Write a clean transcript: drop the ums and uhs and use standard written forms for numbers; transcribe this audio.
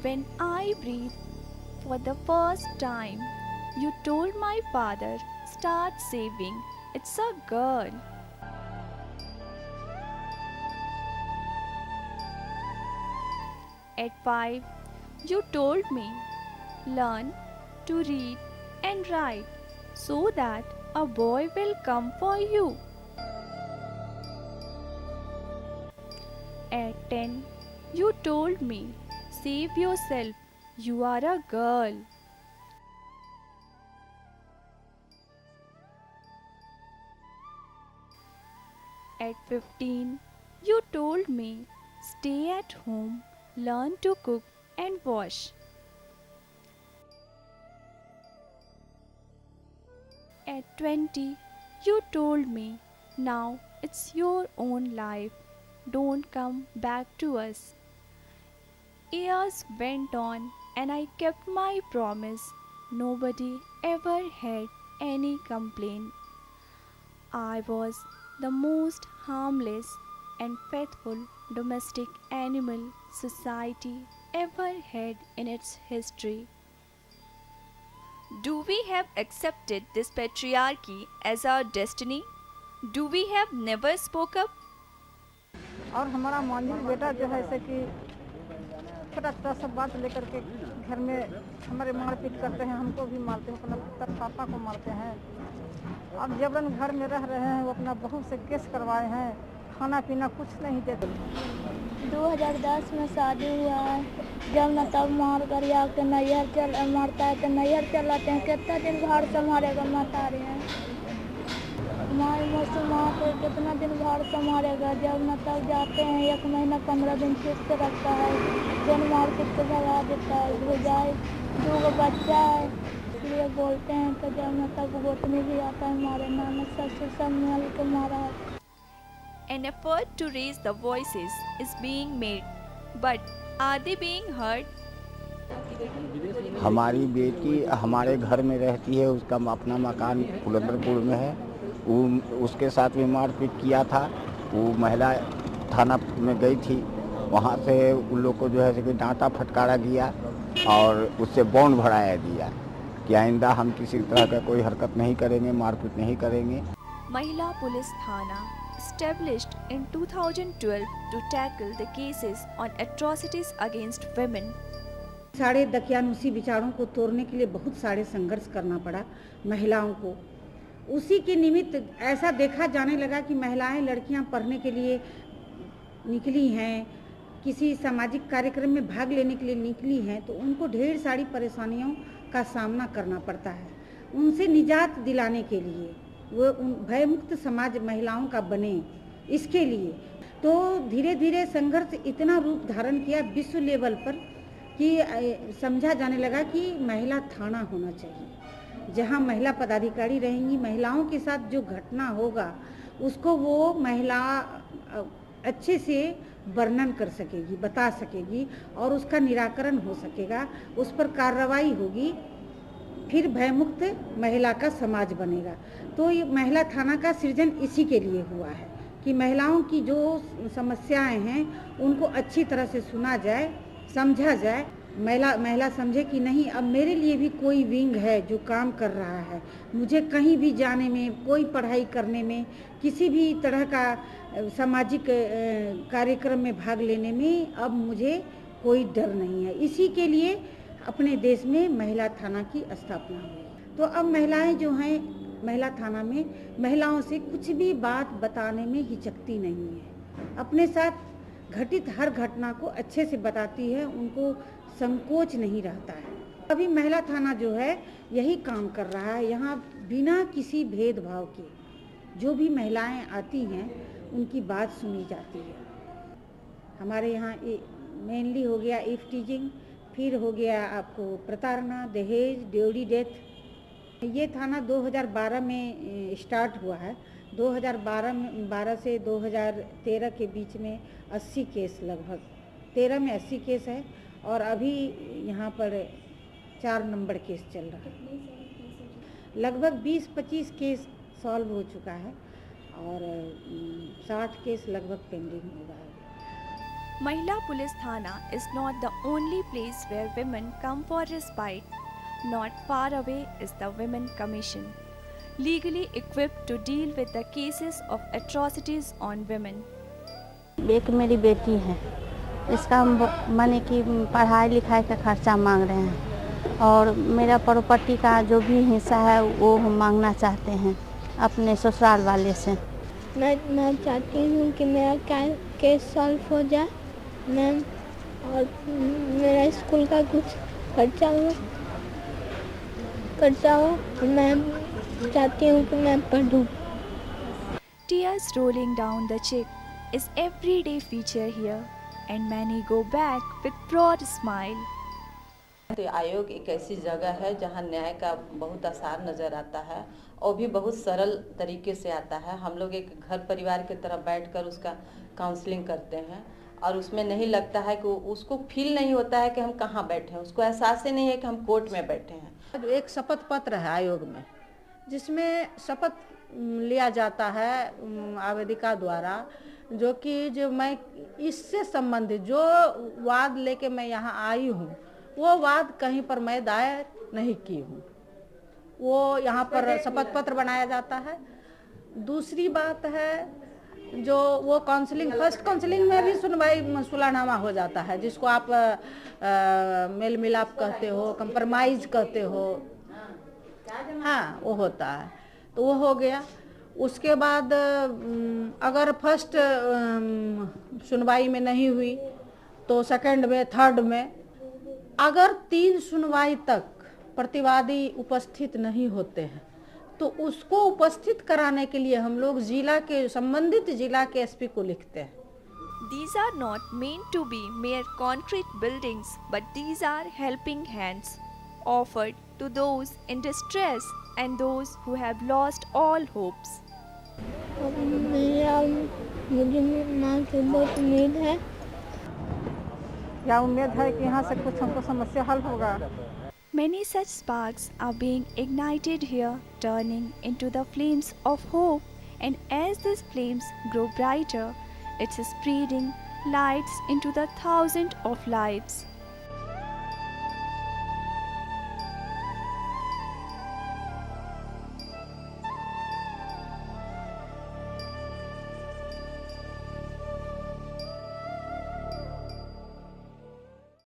When I breathed for the first time, you told my father, start saving. It's a girl. At 5, you told me, learn to read and write so that a boy will come for you. At 10, you told me, save yourself, you are a girl. At 15, you told me, stay at home, learn to cook and wash. At 20, you told me, now it's your own life, don't come back to us. Years went on and I kept my promise. Nobody ever had any complaint. I was the most harmless and faithful domestic animal society ever had in its history. Do we have accepted this patriarchy as our destiny? Do we have never spoke up? और हमारा मांझी बेटा जो है ऐसे कि छोटा छोटा सब बात लेकर के घर में हमारे मारपीट करते हैं, हमको भी मारते हैं, अपना पुत्र पापा को मारते हैं। अब जबरन घर में रह रहे हैं, वो अपना बहू से केस करवाए हैं, खाना पीना कुछ नहीं देते। 2010 में शादी हुआ है, जब न तब मार कर या के नैहर मारता है तो नैहर चलाते हैं। कितना दिन घर संभालेगा महतारे हैं, माई मुझसे माँ को कितना दिन घर संभालेगा। जब न तब जाते हैं, 1 महीना 15 दिन चुस्त रखता है, दिन मार पीट के भगा देता है। भुजाई 2 बच्चा है, इसलिए बोलते हैं कि जब न तब गोतनी भी आता है मारे, नाना ससुर सब मिल के मारा है। An effort to raise the voices is being made, but are they being heard? हमारी बेटी हमारे घर में रहती है, उसका अपना मकान फुलंदरपुर में है। उसके साथ भी मारपीट किया था। वो महिला थाना में गई थी, वहाँ से उन लोग को जो है कि डांटा फटकारा गया और उससे बॉन्ड भराया दिया कि आइंदा हम किसी तरह का कोई हरकत नहीं करेंगे, मारपीट नहीं करेंगे। महिला पुलिस थाना established in 2012 to tackle the cases on atrocities against women. सारे दकियानुसी विचारों को तोड़ने के लिए बहुत सारे संघर्ष करना पड़ा महिलाओं को। उसी के निमित्त ऐसा देखा जाने लगा कि महिलाएं, लड़कियां पढ़ने के लिए निकली हैं, किसी सामाजिक कार्यक्रम में भाग लेने के लिए निकली हैं, तो उनको ढेर सारी परेशानियों का सामना करना पड़ता है। उनसे निजात दिलाने के लिए, वो भयमुक्त समाज महिलाओं का बने, इसके लिए तो धीरे धीरे संघर्ष इतना रूप धारण किया विश्व लेवल पर कि समझा जाने लगा कि महिला थाना होना चाहिए, जहां महिला पदाधिकारी रहेंगी। महिलाओं के साथ जो घटना होगा उसको वो महिला अच्छे से वर्णन कर सकेगी, बता सकेगी और उसका निराकरण हो सकेगा, उस पर कार्रवाई होगी, फिर भयमुक्त महिला का समाज बनेगा। तो ये महिला थाना का सृजन इसी के लिए हुआ है कि महिलाओं की जो समस्याएं हैं उनको अच्छी तरह से सुना जाए, समझा जाए। महिला समझे कि नहीं, अब मेरे लिए भी कोई विंग है जो काम कर रहा है, मुझे कहीं भी जाने में, कोई पढ़ाई करने में, किसी भी तरह का सामाजिक कार्यक्रम में भाग लेने में अब मुझे कोई डर नहीं है। इसी के लिए अपने देश में महिला थाना की स्थापना हुई। तो अब महिलाएं जो हैं महिला थाना में, महिलाओं से कुछ भी बात बताने में हिचकती नहीं है, अपने साथ घटित हर घटना को अच्छे से बताती है, उनको संकोच नहीं रहता है। अभी महिला थाना जो है यही काम कर रहा है। यहाँ बिना किसी भेदभाव के जो भी महिलाएं आती हैं उनकी बात सुनी जाती है। हमारे यहाँ मेनली हो गया इफ टीजिंग, फिर हो गया आपको प्रताड़ना, दहेज, ड्यूटी डेथ। ये थाना 2012 में स्टार्ट हुआ है। 2012 से 2013 के बीच में 80 केस, लगभग 13 में 80 केस है और अभी यहाँ पर 4 नंबर केस चल रहा है। लगभग 20-25 केस सॉल्व हो चुका है और 60 केस लगभग पेंडिंग होगा। Mahila Police Thana is not the only place where women come for respite. Not far away is the Women Commission, legally equipped to deal with the cases of atrocities on women. एक मेरी बेटी है, इसका हम माने कि पढ़ाई लिखाई का खर्चा मांग रहे हैं और मेरा प्रॉपर्टी का जो भी हिस्सा है वो हम मांगना चाहते हैं अपने ससुराल वाले से। मैं चाहती हूँ कि मेरा केस सॉल्व हो जाए मैम, और मेरा स्कूल का कुछ खर्चा हो। मैं चाहती हूँ कि मैं पढ़ूँ। Tears rolling down the cheek is everyday feature here, and many go back with broad smile. तो आयोग एक ऐसी जगह है जहां न्याय का बहुत आसार नज़र आता है और भी बहुत सरल तरीके से आता है। हम लोग एक घर परिवार की तरह बैठकर उसका काउंसलिंग करते हैं और उसमें नहीं लगता है कि उसको फील नहीं होता है कि हम कहाँ बैठे हैं, उसको एहसास ही नहीं है कि हम कोर्ट में बैठे हैं। एक शपथ पत्र है आयोग में जिसमें शपथ लिया जाता है आवेदिका द्वारा, जो मैं इससे संबंधित जो वाद लेके मैं यहाँ आई हूँ वो वाद कहीं पर मैं दायर नहीं की हूँ, वो यहाँ पर शपथ पत्र बनाया जाता है। दूसरी बात है जो वो काउंसलिंग, फर्स्ट काउंसलिंग में भी सुलहनामा हो जाता है जिसको आप मेल मिलाप कहते हो, कंप्रोमाइज कहते हो, हाँ वो होता है, तो वो हो गया। उसके बाद अगर फर्स्ट सुनवाई में नहीं हुई तो सेकंड में, थर्ड में, अगर 3 सुनवाई तक प्रतिवादी उपस्थित नहीं होते हैं तो उसको उपस्थित कराने के लिए हम लोग संबंधित जिला के एसपी को लिखते हैं। These are not meant to be mere concrete buildings, but these are helping hands offered to those in distress and those who have lost all hopes. मुझे माँ से बहुत उम्मीद है। क्या उम्मीद है कि यहाँ से कुछ हमको समस्या हल होगा। Many such sparks are being ignited here, turning into the flames of hope, and as these flames grow brighter, it's spreading lights into the thousands of lives.